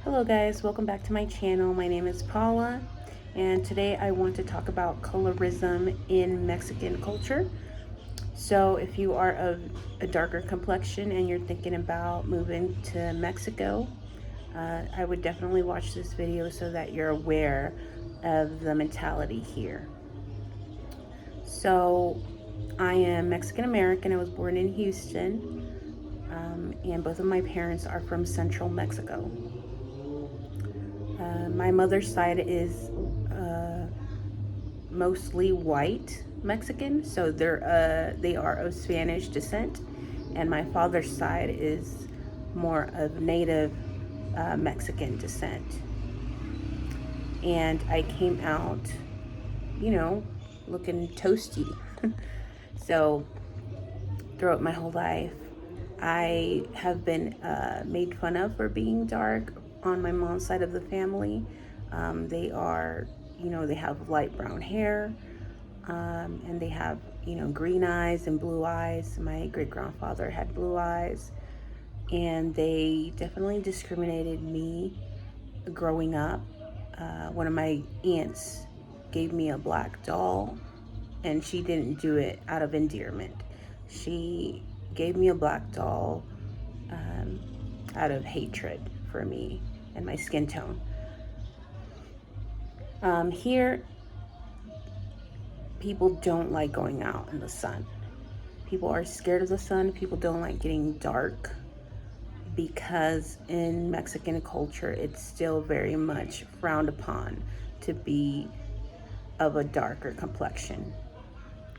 Hello guys, welcome back to my channel. My name is Paula and today I want to talk about colorism in Mexican culture. So if you are of a darker complexion and you're thinking about moving to Mexico, I would definitely watch this video so that you're aware of the mentality here. So I am Mexican American. I was born in Houston, and both of my parents are from central Mexico. My mother's side is mostly white Mexican, so they are of Spanish descent, and my father's side is more of native Mexican descent. And I came out, you know, looking toasty. So throughout my whole life, I have been made fun of for being dark on my mom's side of the family. They are, they have light brown hair, and they have, green eyes and blue eyes. My great grandfather had blue eyes, and they definitely discriminated me growing up. One of my aunts gave me a black doll, and she didn't do it out of endearment. She gave me a black doll out of hatred for me and my skin tone. Here, people don't like going out in the sun. People are scared of the sun. People don't like getting dark because in Mexican culture, it's still very much frowned upon to be of a darker complexion.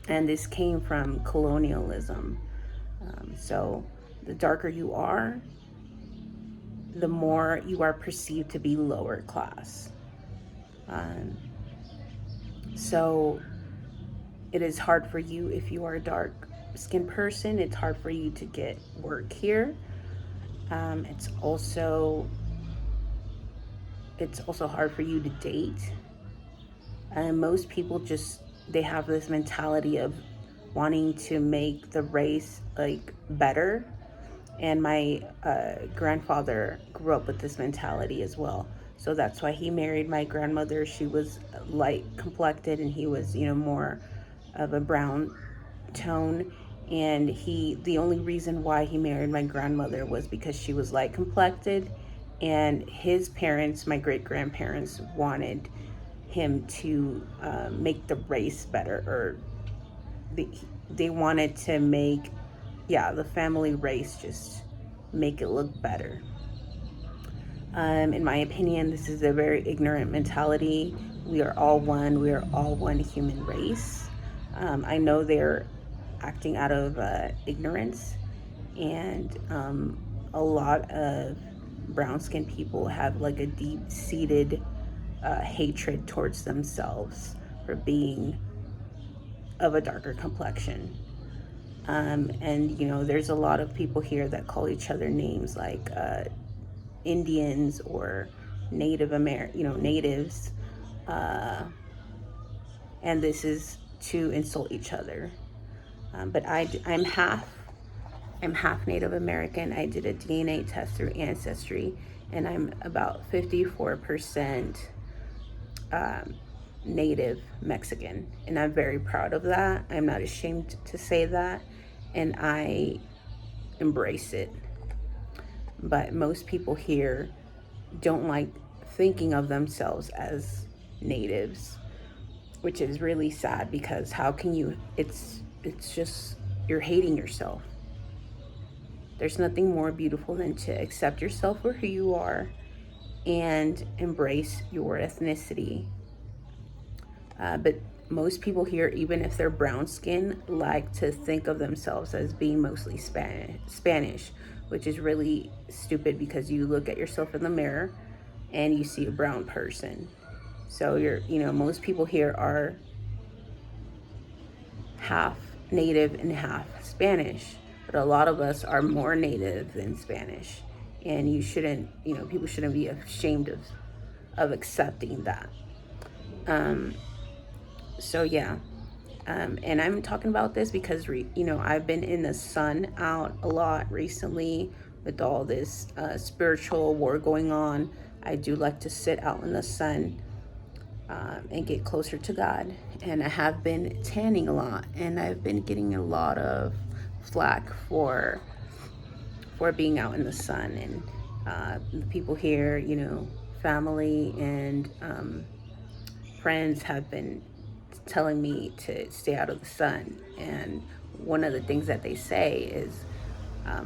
And this came from colonialism. So the darker you are, the more you are perceived to be lower class. So it is hard for you if you are a dark skinned person. It's hard for you to get work here. It's also hard for you to date. And most people they have this mentality of wanting to make the race like better. And my grandfather grew up with this mentality as well. So that's why he married my grandmother. She was light complected and he was, more of a brown tone. And the only reason why he married my grandmother was because she was light complected, and his parents, my great grandparents, wanted him to make the race better, or they wanted to make, the family race, just make it look better. In my opinion, this is a very ignorant mentality. We are all one. We are all one human race. I know they're acting out of ignorance, and a lot of brown-skinned people have like a deep-seated hatred towards themselves for being of a darker complexion. And there's a lot of people here that call each other names like Indians or Native natives, and this is to insult each other. But I'm half Native American. I did a DNA test through Ancestry, and I'm about 54% Native Mexican, and I'm very proud of that. I'm not ashamed to say that, and I embrace it. But most people here don't like thinking of themselves as natives, which is really sad, because how can you, it's just, you're hating yourself. There's nothing more beautiful than to accept yourself for who you are and embrace your ethnicity. But most people here, even if they're brown skin, like to think of themselves as being mostly Spanish, which is really stupid, because you look at yourself in the mirror and you see a brown person. So most people here are half Native and half Spanish, but a lot of us are more Native than Spanish, and people shouldn't be ashamed of accepting that. So yeah, and I'm talking about this because I've been in the sun out a lot recently with all this spiritual war going on. I do like to sit out in the sun and get closer to God. And I have been tanning a lot, and I've been getting a lot of flack for being out in the sun. And the people here, you know, family and friends have been telling me to stay out of the sun. And one of the things that they say is,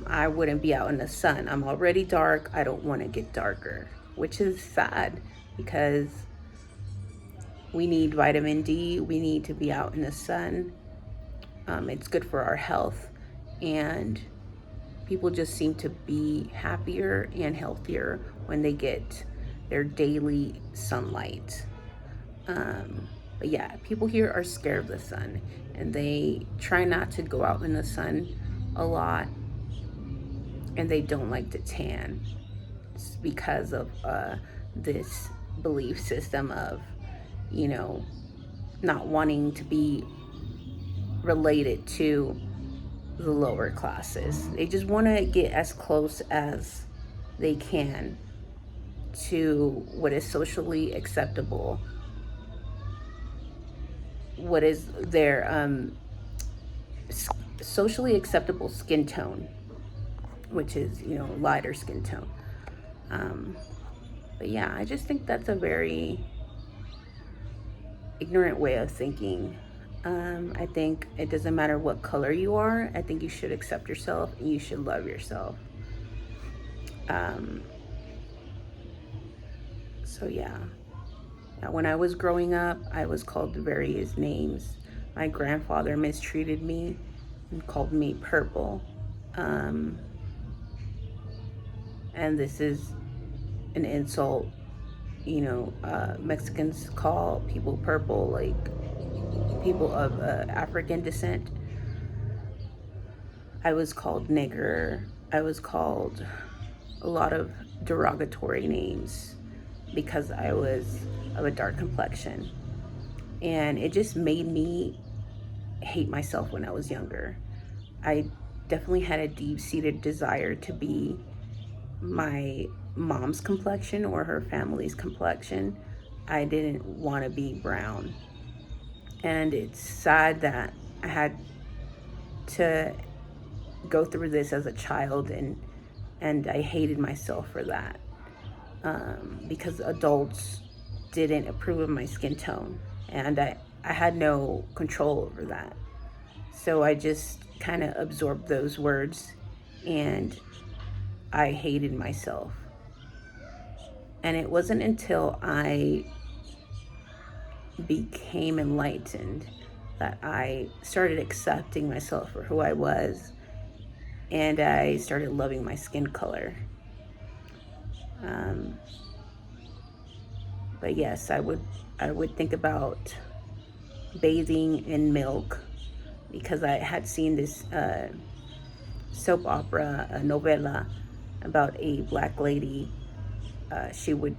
I wouldn't be out in the sun. I'm already dark. I don't want to get darker, which is sad because we need vitamin D. We need to be out in the sun. It's good for our health. And people just seem to be happier and healthier when they get their daily sunlight. But yeah, people here are scared of the sun, and they try not to go out in the sun a lot, and they don't like to tan. It's because of this belief system of, you know, not wanting to be related to the lower classes. They just want to get as close as they can to what is socially acceptable, what is their socially acceptable skin tone, which is, you know, lighter skin tone. But yeah, I just think that's a very ignorant way of thinking. I think it doesn't matter what color you are. I think you should accept yourself and you should love yourself. So yeah. Now, when I was growing up, I was called various names. My grandfather mistreated me and called me purple. And this is an insult. You know, Mexicans call people purple, like people of African descent. I was called nigger. I was called a lot of derogatory names because I was of a dark complexion. And it just made me hate myself when I was younger. I definitely had a deep-seated desire to be my mom's complexion or her family's complexion. I didn't want to be brown. And it's sad that I had to go through this as a child, and I hated myself for that, because adults didn't approve of my skin tone, and I had no control over that. So I just kind of absorbed those words, and I hated myself. And it wasn't until I became enlightened that I started accepting myself for who I was, and I started loving my skin color. But yes, I would think about bathing in milk because I had seen this soap opera, a novela about a black lady. She would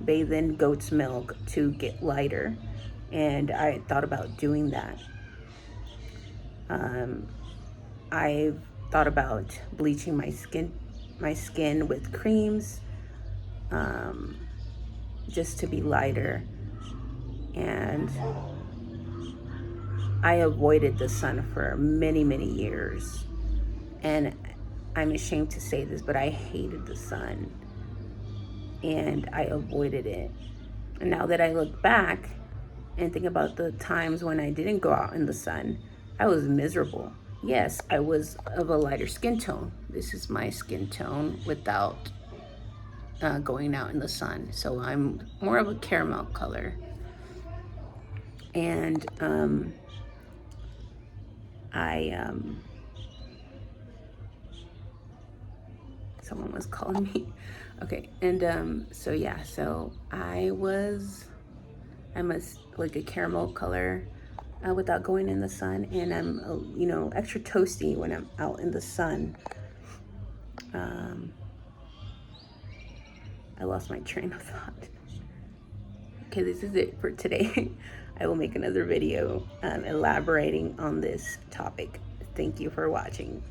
bathe in goat's milk to get lighter, and I thought about doing that. I've thought about bleaching my skin with creams, just to be lighter. And I avoided the sun for many, many years. And I'm ashamed to say this, but I hated the sun. And I avoided it. And now that I look back and think about the times when I didn't go out in the sun, I was miserable. Yes, I was of a lighter skin tone. This is my skin tone without going out in the sun. So I'm more of a caramel color. And someone was calling me. Okay, and so yeah, so I'm like a caramel color without going in the sun, and I'm you know, extra toasty when I'm out in the sun. I lost my train of thought. Okay, this is it for today. I will make another video elaborating on this topic. Thank you for watching.